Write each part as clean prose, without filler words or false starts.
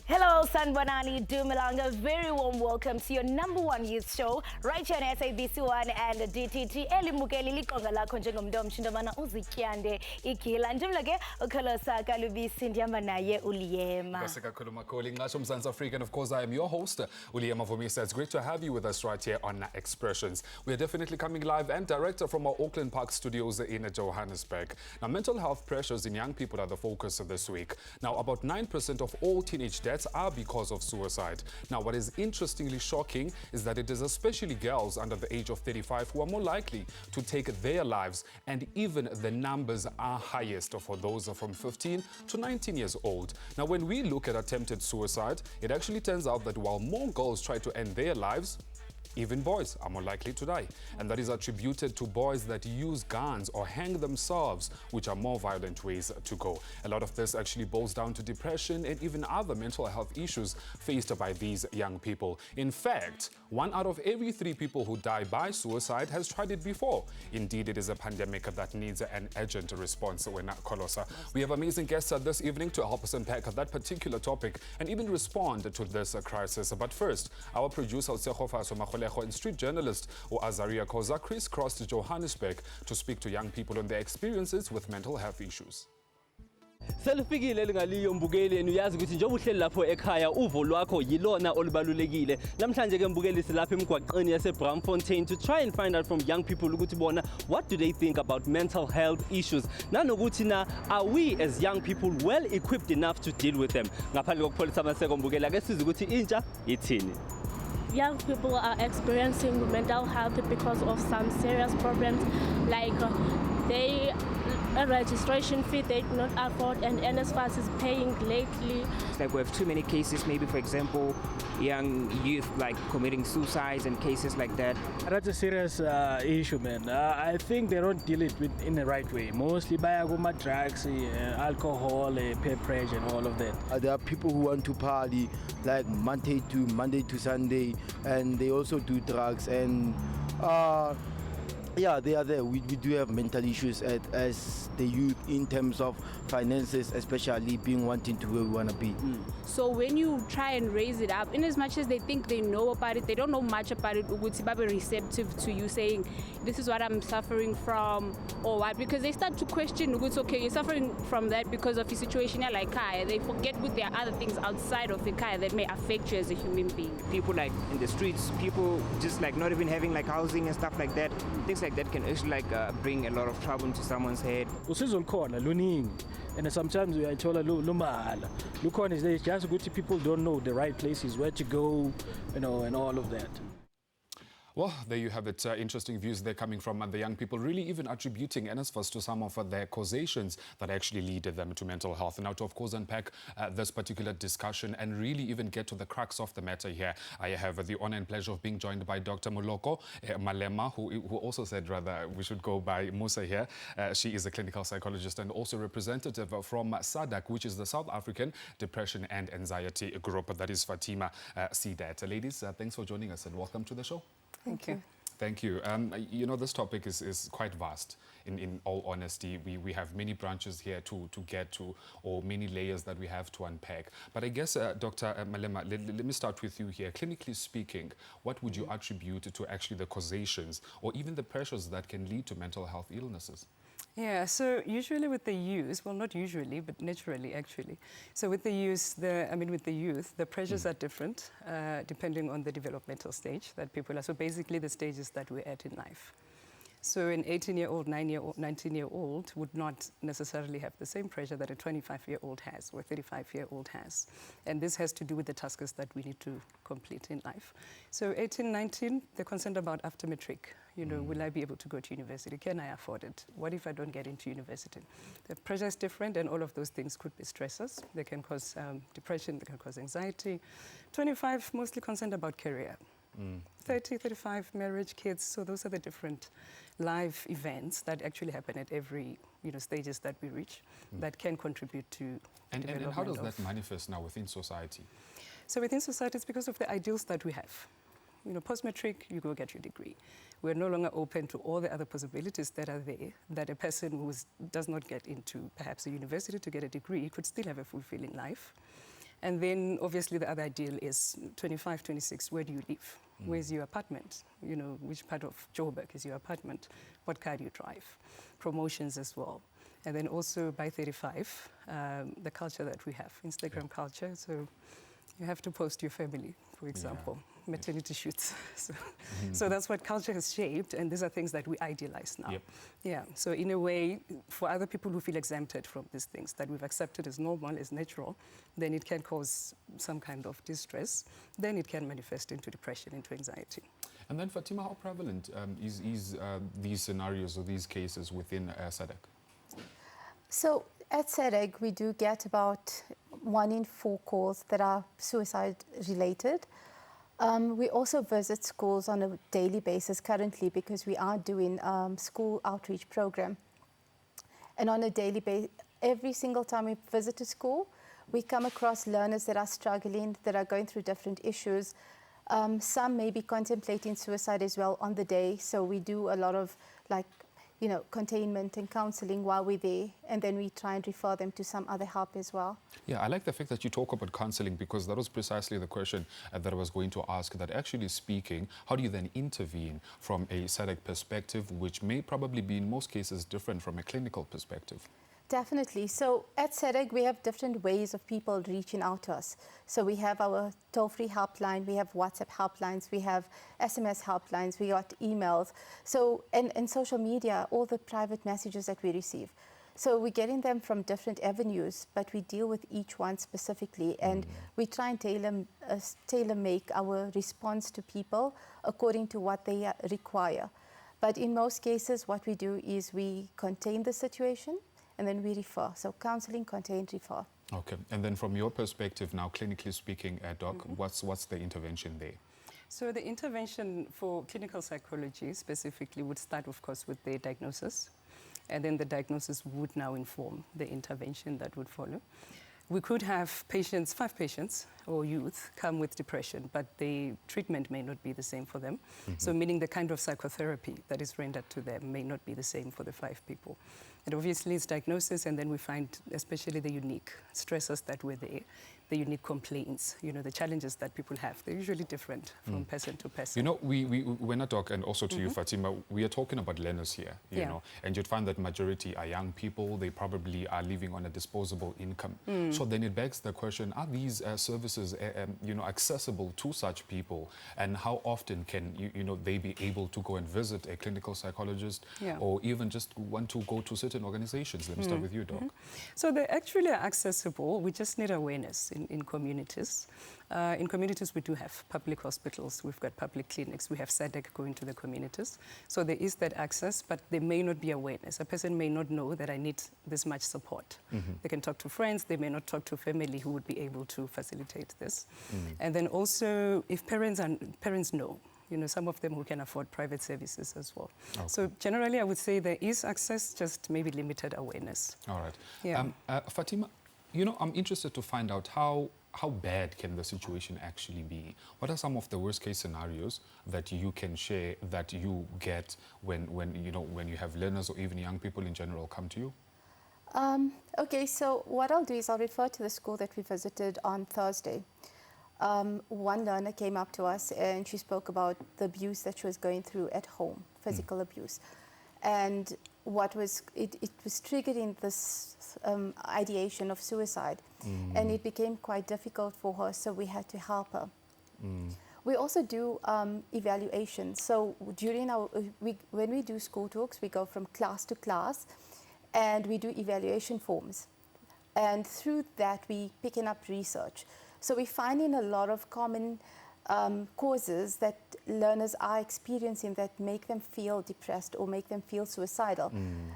Hello, Sanbanani Dumalanga. Very warm welcome to your #1 youth show right here on SABC 1 and DTT. Elimukeli liqonga lakho njengomntu omshindamana uzityande igila. Njemlake ukholosa kalubisi ndihamba naye uLiyema. Kakhulu Makholi nqasho Mzansi Africa, and of course I am your host uLiyema Vumisa. It's great to have you with us right here on Expressions. We are definitely coming live and direct from our Auckland Park studios in Johannesburg. Now, mental health pressures in young people are the focus of this week. Now, about 9% of all teenage deaths are because of suicide. Now, what is interestingly shocking is that it is especially girls under the age of 35 who are more likely to take their lives, and even the numbers are highest for those from 15 to 19 years old. Now, when we look at attempted suicide, it actually turns out that while more girls try to end their lives, even boys are more likely to die. And that is attributed to boys that use guns or hang themselves, which are more violent ways to go. A lot of this actually boils down to depression and even other mental health issues faced by these young people. In fact, 1 out of every 3 people who die by suicide has tried it before. Indeed, it is a pandemic that needs an urgent response. We have amazing guests this evening to help us unpack that particular topic and even respond to this crisis. But first, our producer, and street journalist Azaria Koza crisscrossed Johannesburg to speak to young people on their experiences with mental health issues. Selifikile lingaliyo mbukeli uyazi ukuthi njengoba uhleli lapho ekhaya uvo lwakho yilona olubalulekile. Namhlanje ke mbukeli silapha emgwaqeni yase Braamfontein to try and find out from young people ukuthi bona what do they think about mental health issues. Nanokuthi na are we as young people well equipped enough to deal with them. Ngaphandle kokupholisa amaseko mbukeli ake size ukuthi intsha ithini. Young people are experiencing mental health because of some serious problems, like a registration fee they do not afford, and NSFAS is paying lately. It's like we have too many cases, maybe for example, young youth like committing suicides and cases like that. That's a serious issue, man. I think they don't deal it in the right way. Mostly by drugs, alcohol, peer pressure and all of that. There are people who want to party like Monday to Sunday, and they also do drugs, and yeah, they are there. We do have mental issues as the youth in terms of finances, especially being wanting to where we want to be. So when you try and raise it up, in as much as they think they know about it, they don't know much about it, would be receptive to you saying, this is what I'm suffering from, or what? Because they start to question, it's okay, you're suffering from that because of your situation like Kaya. They forget with their other things outside of the Kaya that may affect you as a human being. People like in the streets, people just like not even having like housing and stuff like that. Things like that can actually like bring a lot of trouble into someone's head. And sometimes we are told Lukhona is there just good people don't know the right places where to go, and all of that. Well, there you have it. Interesting views there coming from the young people, really even attributing NSFAS to some of their causations that actually lead them to mental health. Now, to, of course, unpack this particular discussion and really even get to the crux of the matter here, I have the honor and pleasure of being joined by Dr. Moloko Malema, who also said, rather, we should go by Musa here. She is a clinical psychologist and also representative from SADC, which is the South African Depression and Anxiety Group. That is Fatima Sidat. Ladies, thanks for joining us and welcome to the show. Thank you. Thank you. You know, this topic is quite vast. In all honesty, we have many branches here to get to, or many layers that we have to unpack. But I guess, Dr. Malema, let me start with you here. Clinically speaking, what would you attribute to actually the causations or even the pressures that can lead to mental health illnesses? Yeah, so usually with the youth, well, not usually, but naturally, actually. So with the youth, the pressures are different depending on the developmental stage that people are. So basically the stages that we're at in life. So an 18-year-old, 9-year-old, 19-year-old would not necessarily have the same pressure that a 25-year-old has or a 35-year-old has. And this has to do with the tasks that we need to complete in life. So 18, 19, they're concerned about after matric. You know, will I be able to go to university? Can I afford it? What if I don't get into university? The pressure is different, and all of those things could be stressors. They can cause depression, they can cause anxiety. 25, mostly concerned about career. 30, 35, marriage, kids. So those are the different life events that actually happen at every stages that we reach that can contribute to And how does that manifest now within society? So within society, it's because of the ideals that we have. You know, post-matric, you go get your degree. We're no longer open to all the other possibilities that are there, that a person who does not get into perhaps a university to get a degree could still have a fulfilling life. And then obviously the other ideal is 25, 26, where do you live? Where's your apartment? You know, which part of Joburg is your apartment? What car do you drive? Promotions as well. And then also by 35, the culture that we have, Instagram culture. So you have to post your family, for example, maternity shoots. So that's what culture has shaped, and these are things that we idealize now. Yeah, so in a way, for other people who feel exempted from these things that we've accepted as normal, as natural, then it can cause some kind of distress. Then it can manifest into depression, into anxiety. And then, Fatima, how prevalent is these scenarios or these cases within SADC? So at SADC, we do get about 1 in 4 calls that are suicide related. We also visit schools on a daily basis currently because we are doing school outreach program. And on a daily basis, every single time we visit a school, we come across learners that are struggling, that are going through different issues. Some may be contemplating suicide as well on the day. So we do a lot of containment and counseling while we're there, and then we try and refer them to some other help as well. Yeah, I like the fact that you talk about counseling, because that was precisely the question that I was going to ask, that actually speaking, how do you then intervene from a SADC perspective, which may probably be in most cases different from a clinical perspective? Definitely. So at SADC, we have different ways of people reaching out to us. So we have our toll-free helpline, we have WhatsApp helplines, we have SMS helplines, we got emails. So, and social media, all the private messages that we receive. So we're getting them from different avenues, but we deal with each one specifically, and we try and tailor-make our response to people according to what they require. But in most cases, what we do is we contain the situation, and then we refer. So counseling, contain, refer. Okay. And then from your perspective now, clinically speaking, Doc, what's the intervention there? So the intervention for clinical psychology specifically would start, of course, with the diagnosis. And then the diagnosis would now inform the intervention that would follow. We could have patients, 5 patients or youth, come with depression, but the treatment may not be the same for them. So meaning the kind of psychotherapy that is rendered to them may not be the same for the 5 people. And obviously it's diagnosis, and then we find especially the unique stressors that were there, the unique complaints, the challenges that people have. They're usually different from person to person. You know, we're not talking, and also to you, Fatima, we are talking about learners here, you know, and you'd find that majority are young people. They probably are living on a disposable income. So then it begs the question, are these services, accessible to such people? And how often can, they be able to go and visit a clinical psychologist or even just want to go to certain organizations? Let me start with you, Doc. So they actually are accessible. We just need awareness in communities. In communities, we do have public hospitals, we've got public clinics, we have SADC going to the communities. So there is that access, but there may not be awareness. A person may not know that I need this much support. They can talk to friends, they may not talk to family who would be able to facilitate this. And then also, if parents know, some of them who can afford private services as well. Okay. So generally, I would say there is access, just maybe limited awareness. All right. Yeah. Fatima, I'm interested to find out how bad can the situation actually be? What are some of the worst case scenarios that you can share that you get when you have learners or even young people in general come to you? Okay, so what I'll do is I'll refer to the school that we visited on Thursday. One learner came up to us and she spoke about the abuse that she was going through at home, physical abuse. And it was triggering this ideation of suicide. And it became quite difficult for her, so we had to help her. We also do evaluation. So during when we do school talks, we go from class to class and we do evaluation forms. And through that, we picking up research. So we're finding a lot of common causes that learners are experiencing that make them feel depressed or make them feel suicidal.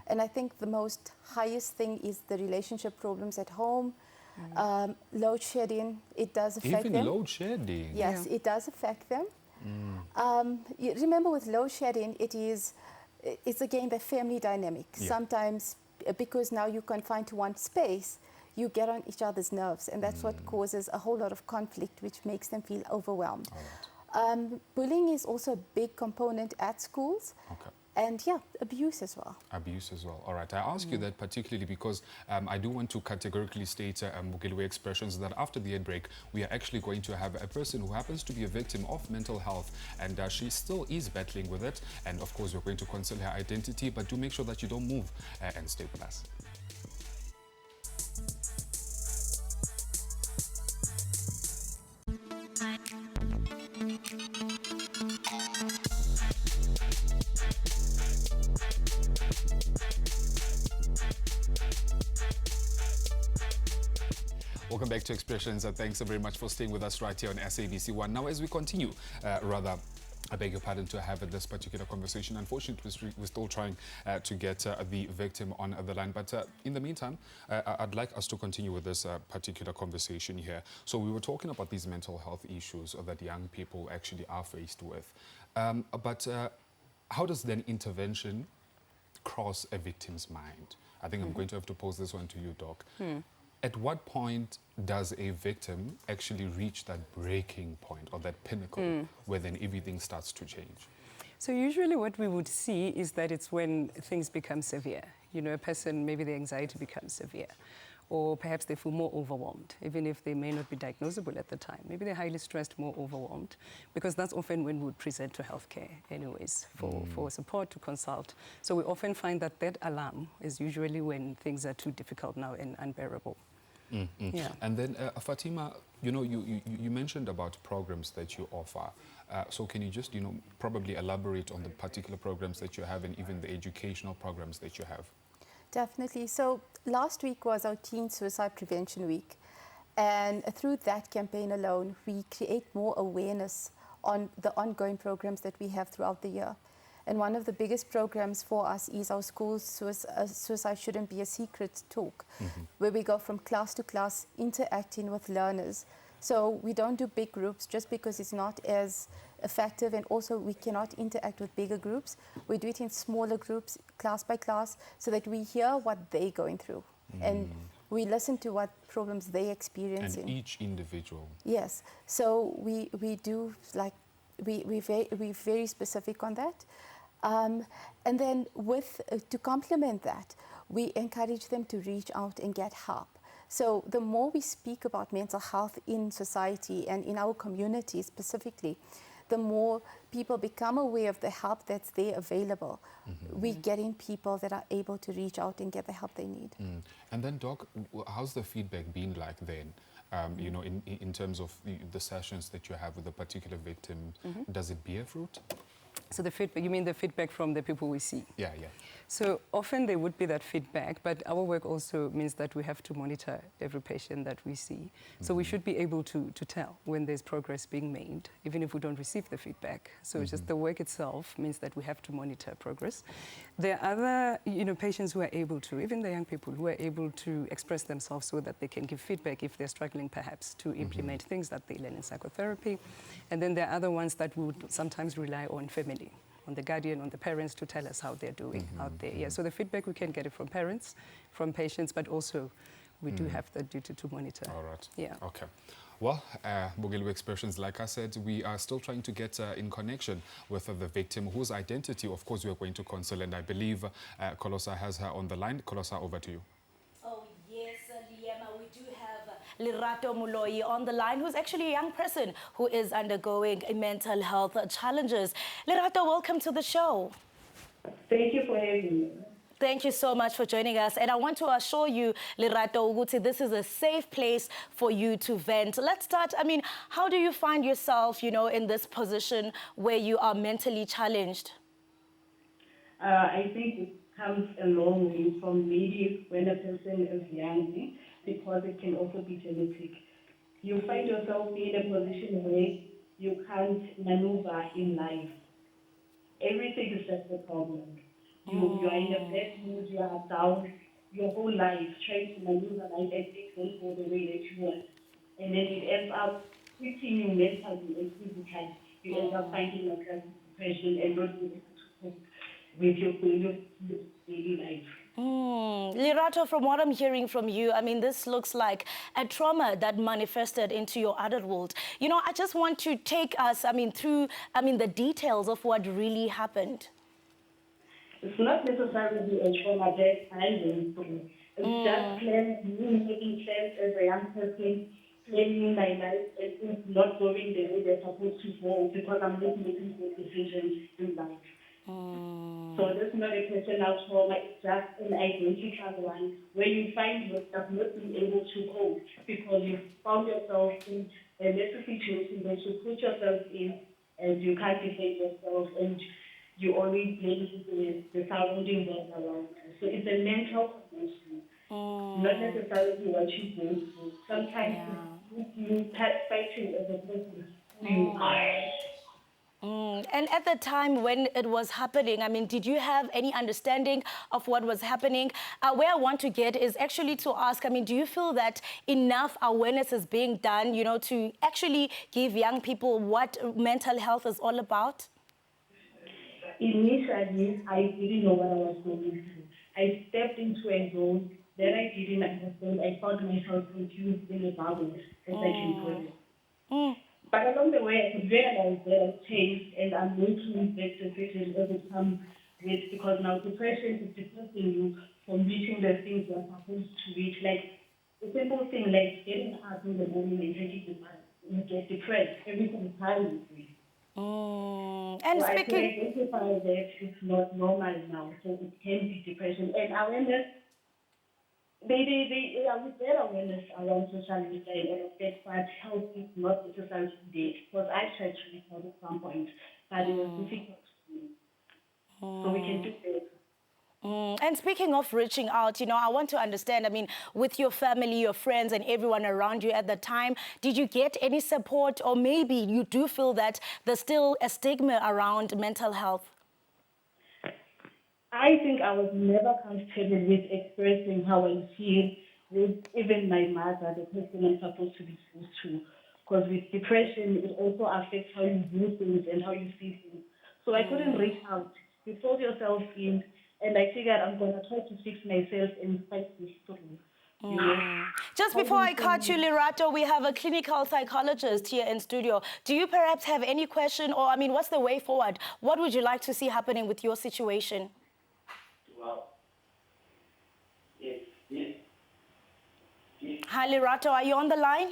And I think the most highest thing is the relationship problems at home, load shedding, it does affect them. Even load shedding? Yes, it does affect them. You remember with load shedding, it's again the family dynamic. Sometimes because now you're confined to one space, you get on each other's nerves, and that's what causes a whole lot of conflict, which makes them feel overwhelmed. Bullying is also a big component at schools. And yeah, abuse as well. Abuse as well. All right. I ask you that particularly because I do want to categorically state, Mugeliwe Expressions, that after the ad break, we are actually going to have a person who happens to be a victim of mental health, and she still is battling with it. And of course, we're going to conceal her identity, but do make sure that you don't move and stay with us. Welcome back to Expressions. Thanks very much for staying with us right here on SABC 1. Now, as we continue, I beg your pardon, to have this particular conversation. Unfortunately, we're still trying to get the victim on the line. But in the meantime, I'd like us to continue with this particular conversation here. So we were talking about these mental health issues that young people actually are faced with. But how does then intervention cross a victim's mind? I think I'm going to have to pose this one to you, Doc. At what point does a victim actually reach that breaking point or that pinnacle where then everything starts to change? So usually what we would see is that it's when things become severe. You know, a person, maybe the anxiety becomes severe, or perhaps they feel more overwhelmed, even if they may not be diagnosable at the time. Maybe they're highly stressed, more overwhelmed, because that's often when we would present to healthcare anyways for support, to consult. So we often find that that alarm is usually when things are too difficult now and unbearable. Yeah. And then Fatima, you know, you mentioned about programs that you offer. So can you just, probably elaborate on the particular programs that you have and even the educational programs that you have? Definitely. So last week was our Teen Suicide Prevention Week. And through that campaign alone, we create more awareness on the ongoing programs that we have throughout the year. And one of the biggest programs for us is our school Suicide Shouldn't Be a Secret talk, where we go from class to class interacting with learners. So we don't do big groups just because it's not as effective, and also we cannot interact with bigger groups. We do it in smaller groups, class by class, so that we hear what they're going through. And we listen to what problems they experience. And each individual. Yes. So we do, like, we're very specific on that. And then to complement that, we encourage them to reach out and get help. So the more we speak about mental health in society and in our community specifically, the more people become aware of the help that's there available. We're getting people that are able to reach out and get the help they need. And then, Doc, how's the feedback been like then? In terms of the sessions that you have with a particular victim, does it bear fruit? So the feedback, you mean the feedback from the people we see? Yeah. So often there would be that feedback, but our work also means that we have to monitor every patient that we see. So we should be able to tell when there's progress being made, even if we don't receive the feedback. So just the work itself means that we have to monitor progress. There are other, patients who are able to, even the young people who are able to express themselves so that they can give feedback if they're struggling perhaps to implement things that they learn in psychotherapy. And then there are other ones that would sometimes rely on family, on the guardian, on the parents to tell us how they're doing out there. Yeah, so the feedback, we can get it from parents, from patients, but also we do have the duty to monitor. All right. Yeah. Okay. Well, Mugeliwe Expressions, like I said, we are still trying to get in connection with the victim, whose identity, of course, we are going to conceal. And I believe Kolosa has her on the line. Kolosa, over to you. Oh, yes, Liema, we do have Lerato Moloi on the line, who's actually a young person who is undergoing mental health challenges. Lerato, welcome to the show. Thank you for having me. Thank you so much for joining us. And I want to assure you, Lerato Uguti, this is a safe place for you to vent. Let's start. I mean, how do you find yourself, you know, in this position where you are mentally challenged? I think it comes a long way from maybe when a person is young, because it can also be genetic. You find yourself in a position where you can't maneuver in life. Everything is just a problem. You are in a bad mood, you are down your whole life, trying to maneuver life and things don't go the way that you want. And then it ends up hitting you mentally and physically. You end up finding yourself in depression and not being able to cope with your daily life. Lerato, from what I'm hearing from you, I mean, this looks like a trauma that manifested into your adulthood. You know, I just want to take us, I mean, through, the details of what really happened. It's not necessarily a trauma that I went through. It's just me making plans as a young person, planning my life, and things not going the way they're supposed to go because I'm not making good decisions in life. So that's not a personal trauma, it's just an identical one where you find yourself not being able to cope because you found yourself in a messy situation that you put yourself in and you can't defend yourself and you always blame the surrounding world around you. So it's a mental condition, not necessarily what you go through. Sometimes you fighting as a person who you are. And at the time when it was happening, I mean, did you have any understanding of what was happening? Where I want to get is actually to ask, I mean, do you feel that enough awareness is being done, you know, to actually give young people what mental health is all about? Initially, I didn't know what I was going through. I stepped into a zone that I didn't understand. I found myself confused in a bubble, as I can put it. But along the way, I could realize that I've changed and I'm making bad decisions as it comes with, because now depression is depressing you from reaching the things you're supposed to reach. Like a simple thing like getting up in the morning and drinking the bath, you get depressed. Everything is high with me. And so speaking, I can identify that it's not normal now, so it can be depression. And awareness, with their awareness around social media and all of that, but health is not necessarily there. Because I tried to reach out at some point, but it was difficult to me. So we can do that. And speaking of reaching out, you know, I want to understand, I mean, with your family, your friends, and everyone around you at the time, did you get any support, or maybe you do feel that there's still a stigma around mental health? I think I was never comfortable with expressing how I feel with even my mother, the person I'm supposed to be close to. Because with depression, it also affects how you do things and how you see things. So I couldn't reach out. You fold yourself in, and I figured I'm going to try to fix myself and fight this through. You know? Just before I cut you, Lerato, we have a clinical psychologist here in studio. Do you perhaps have any question, or, I mean, what's the way forward? What would you like to see happening with your situation? Hi, Lerato, are you on the line?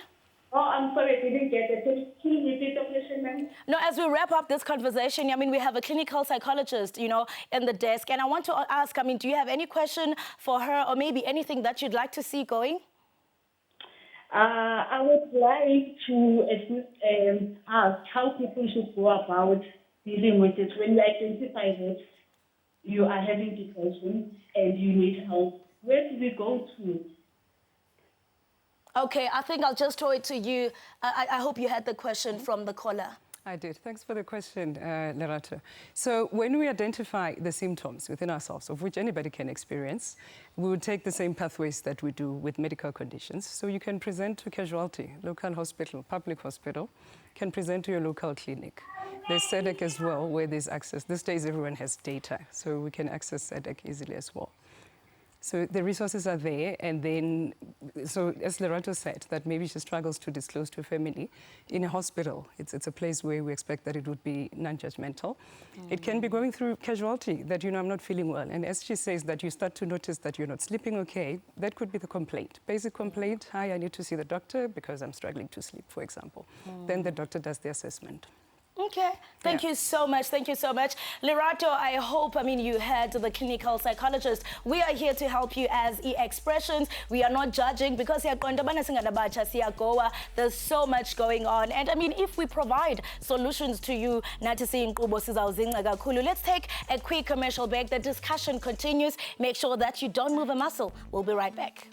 Oh, I'm sorry, I didn't get it. Can you repeat the question, ma'am? No, as we wrap up this conversation, I mean, we have a clinical psychologist, you know, in the desk. And I want to ask, I mean, do you have any question for her, or maybe anything that you'd like to see going? I would like to ask how people should go about dealing with it when you identify that you are having depression and you need help. Where do we go to? Okay, I think I'll just throw it to you. I hope you had the question from the caller. I did. Thanks for the question, Lerato. So when we identify the symptoms within ourselves, of which anybody can experience, we would take the same pathways that we do with medical conditions. So you can present to casualty, local hospital, public hospital, can present to your local clinic. There's SADC as well, where there's access. These days, everyone has data, so we can access SADC easily as well. So the resources are there, and then, so as Lerato said, that maybe she struggles to disclose to her family. In a hospital, it's a place where we expect that it would be non-judgmental. It can be going through casualty, that, you know, I'm not feeling well. And as she says, that you start to notice that you're not sleeping okay, that could be the complaint. Basic complaint, hi, I need to see the doctor because I'm struggling to sleep, for example. Then the doctor does the assessment. Okay, thank you so much. Thank you so much. Lerato, I hope, you heard the clinical psychologist. We are here to help you as e-expressions. We are not judging because there's so much going on. And if we provide solutions to you, let's take a quick commercial break. The discussion continues. Make sure that you don't move a muscle. We'll be right back.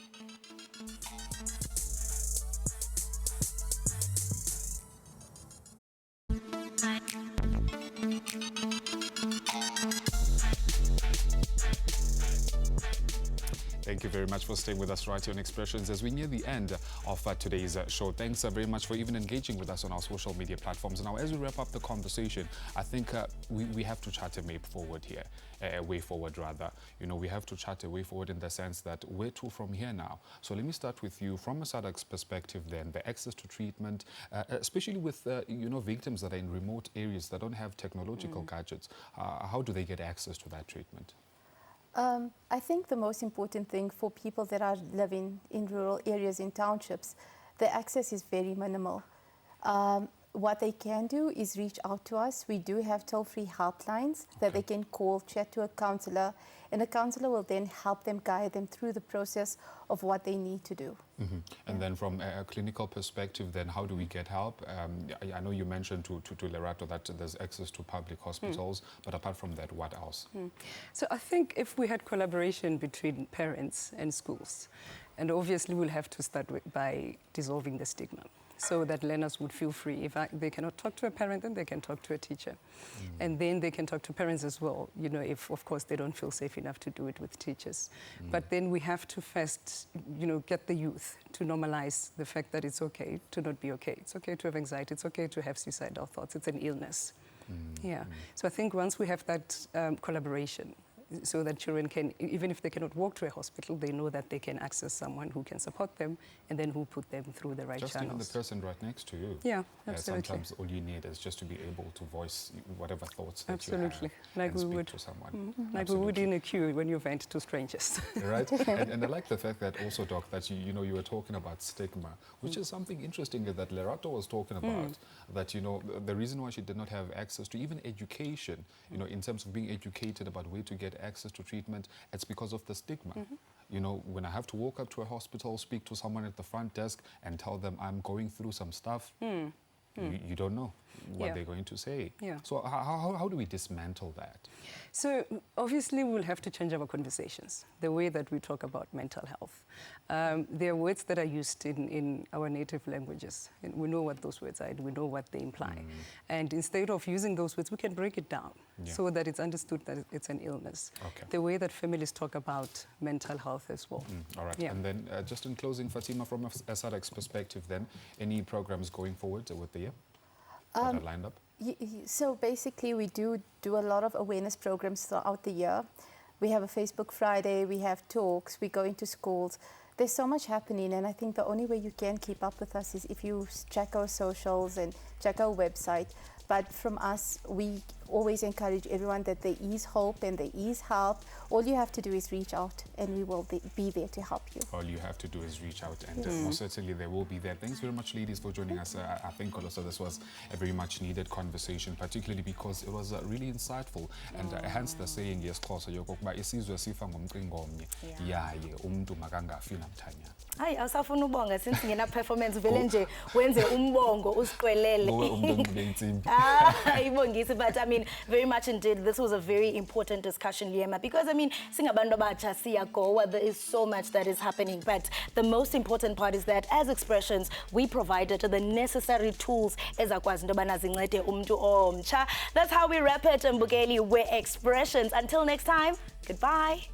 Thank you very much for staying with us right here on Expressions as we near the end of today's show. Thanks very much for even engaging with us on our social media platforms. Now, as we wrap up the conversation, I think we have to chart a way forward here, a way forward rather. We have to chart a way forward in the sense that where to from here now. So let me start with you from a SADC's perspective then, the access to treatment, especially with, victims that are in remote areas that don't have technological gadgets. How do they get access to that treatment? I think the most important thing for people that are living in rural areas, in townships, the access is very minimal. What they can do is reach out to us. We do have toll-free helplines that they can call, chat to a counsellor, and a counsellor will then help them, guide them through the process of what they need to do. And then from a clinical perspective, then how do we get help? I know you mentioned to Lerato that there's access to public hospitals, but apart from that, what else? So I think if we had collaboration between parents and schools, and obviously we'll have to start by dissolving the stigma, so that learners would feel free. If they cannot talk to a parent, then they can talk to a teacher. And then they can talk to parents as well, if, of course, they don't feel safe enough to do it with teachers. But then we have to first, get the youth to normalize the fact that it's okay to not be okay. It's okay to have anxiety. It's okay to have suicidal thoughts. It's an illness. So I think once we have that collaboration, so that children can, even if they cannot walk to a hospital, they know that they can access someone who can support them and then who put them through the right channels. Just even the person right next to you. Yeah, absolutely. Sometimes all you need is just to be able to voice whatever thoughts that you absolutely. have Like and we speak would, to someone. like we would in a queue when you vent to strangers. Right? And I like the fact that also, Doc, that you were talking about stigma, which is something interesting that Lerato was talking about, that, the reason why she did not have access to even education, in terms of being educated about where to get access to treatment, it's because of the stigma. When I have to walk up to a hospital, speak to someone at the front desk and tell them I'm going through some stuff, you don't know what they're going to say. So how do we dismantle that? So obviously we'll have to change our conversations, the way that we talk about mental health. There are words that are used in our native languages, and we know what those words are, and we know what they imply. And instead of using those words, we can break it down so that it's understood that it's an illness. The way that families talk about mental health as well. All right. And then just in closing, Fatima, from a SADC's perspective then, any programs going forward with the year that are lined up? So basically we do a lot of awareness programs throughout the year. We have a Facebook Friday, we have talks, we go into schools. There's so much happening, and I think the only way you can keep up with us is if you check our socials and check our website. But from us, we always encourage everyone that there is hope and there is help. All you have to do is reach out and we will be there to help you. All you have to do is reach out, and most certainly they will be there. Thanks very much, ladies, for joining us. I think also this was a very much needed conversation, particularly because it was really insightful. And hence the saying, yes, yokokuba isizwe sifa ngomcingo omnye yaye umuntu makangafi namthanyana. Hayi awusafuna ubonga since ngena performance vele nje wenze umbongo usiqwelele. Ayibongisi, but very much indeed this was a very important discussion, Liema, because singabantu abatsha siyagowa, there is so much that is happening, but the most important part is that as Expressions we provided the necessary tools ezakwazi into yobana zincede umuntu omtsha. That's how we wrap it, Mbukeli. We're Expressions. Until next time, goodbye.